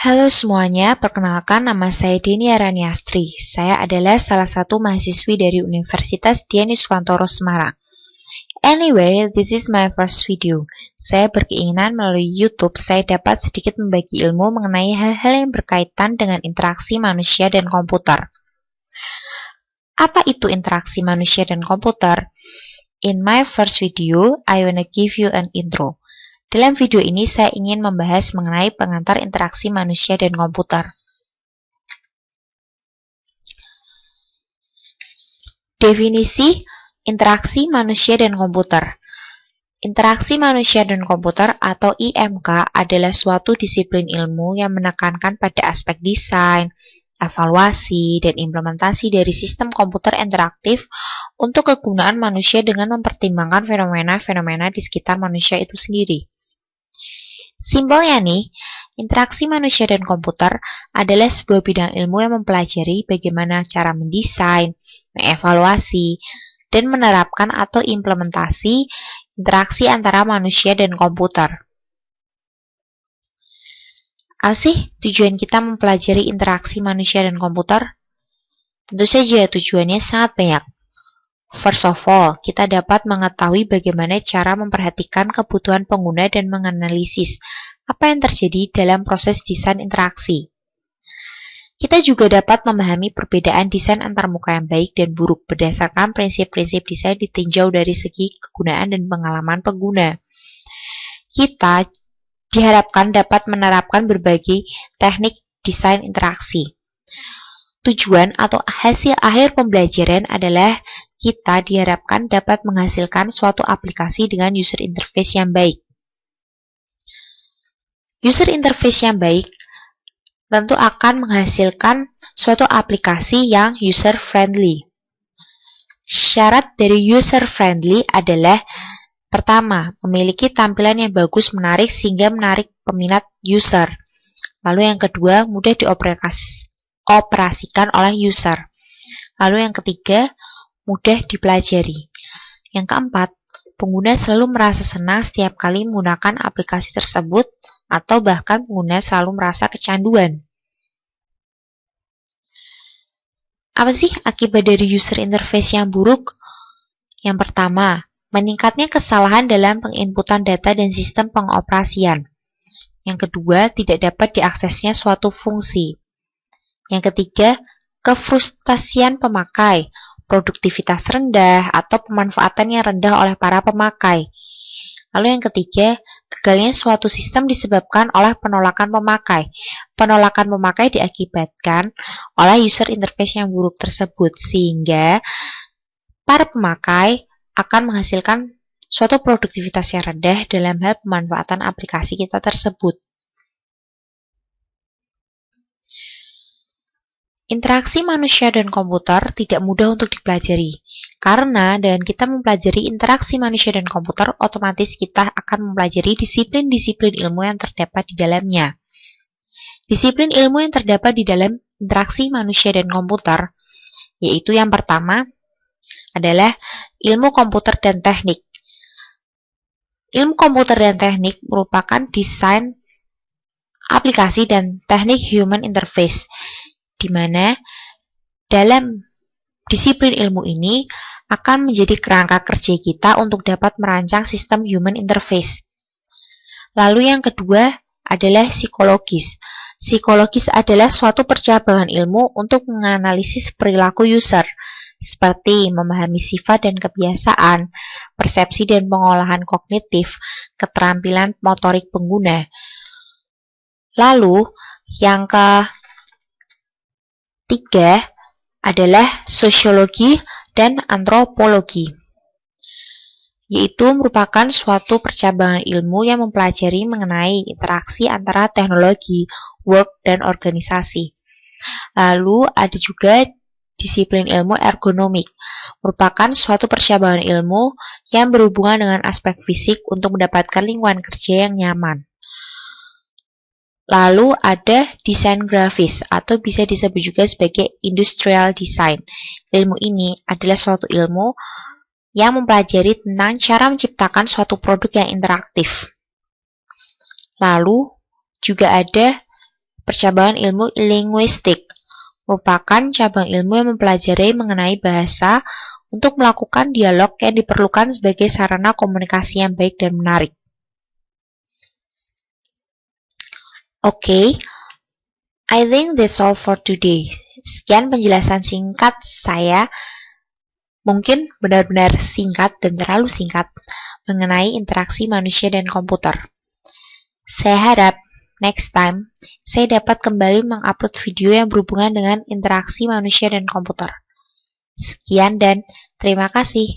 Halo semuanya, perkenalkan nama saya Denia Raniastri. Saya adalah salah satu mahasiswi dari Universitas Dian Iswantoro Semarang. Anyway, this is my first video. Saya berkeinginan melalui YouTube saya dapat sedikit membagi ilmu mengenai hal-hal yang berkaitan dengan interaksi manusia dan komputer. Apa itu interaksi manusia dan komputer? In my first video, I wanna give you an intro. Dalam video ini saya ingin membahas mengenai pengantar interaksi manusia dan komputer. Definisi interaksi manusia dan komputer. Interaksi manusia dan komputer atau IMK adalah suatu disiplin ilmu yang menekankan pada aspek desain, evaluasi, dan implementasi dari sistem komputer interaktif untuk kegunaan manusia dengan mempertimbangkan fenomena-fenomena di sekitar manusia itu sendiri. Simpelnya nih, interaksi manusia dan komputer adalah sebuah bidang ilmu yang mempelajari bagaimana cara mendesain, mengevaluasi, dan menerapkan atau implementasi interaksi antara manusia dan komputer. Apa sih tujuan kita mempelajari interaksi manusia dan komputer? Tentu saja tujuannya sangat banyak. First of all, kita dapat mengetahui bagaimana cara memperhatikan kebutuhan pengguna dan menganalisis apa yang terjadi dalam proses desain interaksi. Kita juga dapat memahami perbedaan desain antar muka yang baik dan buruk berdasarkan prinsip-prinsip desain ditinjau dari segi kegunaan dan pengalaman pengguna. Kita diharapkan dapat menerapkan berbagai teknik desain interaksi. Tujuan atau hasil akhir pembelajaran adalah kita diharapkan dapat menghasilkan suatu aplikasi dengan user interface yang baik. User interface yang baik tentu akan menghasilkan suatu aplikasi yang user-friendly. Syarat dari user-friendly adalah pertama, memiliki tampilan yang bagus menarik sehingga menarik peminat user. Lalu yang kedua, mudah dioperasikan oleh user. Lalu yang ketiga, mudah dipelajari. Yang keempat, pengguna selalu merasa senang setiap kali menggunakan aplikasi tersebut atau bahkan pengguna selalu merasa kecanduan. Apa sih akibat dari user interface yang buruk? Yang pertama, meningkatnya kesalahan dalam penginputan data dan sistem pengoperasian. Yang kedua, tidak dapat diaksesnya suatu fungsi. Yang ketiga, kefrustasian pemakai, produktivitas rendah, atau pemanfaatan yang rendah oleh para pemakai. Lalu yang ketiga, gagalnya suatu sistem disebabkan oleh penolakan pemakai. Penolakan pemakai diakibatkan oleh user interface yang buruk tersebut, sehingga para pemakai akan menghasilkan suatu produktivitas yang rendah dalam hal pemanfaatan aplikasi kita tersebut. Interaksi manusia dan komputer tidak mudah untuk dipelajari, karena dengan kita mempelajari interaksi manusia dan komputer, otomatis kita akan mempelajari disiplin-disiplin ilmu yang terdapat di dalamnya. Disiplin ilmu yang terdapat di dalam interaksi manusia dan komputer, yaitu yang pertama adalah ilmu komputer dan teknik. Ilmu komputer dan teknik merupakan desain aplikasi dan teknik human interface, di mana dalam disiplin ilmu ini akan menjadi kerangka kerja kita untuk dapat merancang sistem human interface. Lalu yang kedua adalah psikologis. Psikologis adalah suatu percabangan ilmu untuk menganalisis perilaku user, seperti memahami sifat dan kebiasaan, persepsi dan pengolahan kognitif, keterampilan motorik pengguna. Lalu yang ketiga adalah sosiologi dan antropologi, yaitu merupakan suatu percabangan ilmu yang mempelajari mengenai interaksi antara teknologi, work, dan organisasi. Lalu ada juga disiplin ilmu ergonomik, merupakan suatu percabangan ilmu yang berhubungan dengan aspek fisik untuk mendapatkan lingkungan kerja yang nyaman. Lalu ada desain grafis atau bisa disebut juga sebagai industrial design. Ilmu ini adalah suatu ilmu yang mempelajari tentang cara menciptakan suatu produk yang interaktif. Lalu juga ada percabangan ilmu linguistik, merupakan cabang ilmu yang mempelajari mengenai bahasa untuk melakukan dialog yang diperlukan sebagai sarana komunikasi yang baik dan menarik. Oke, I think that's all for today. Sekian penjelasan singkat saya, mungkin benar-benar singkat dan terlalu singkat, mengenai interaksi manusia dan komputer. Saya harap next time saya dapat kembali mengupload video yang berhubungan dengan interaksi manusia dan komputer. Sekian dan terima kasih.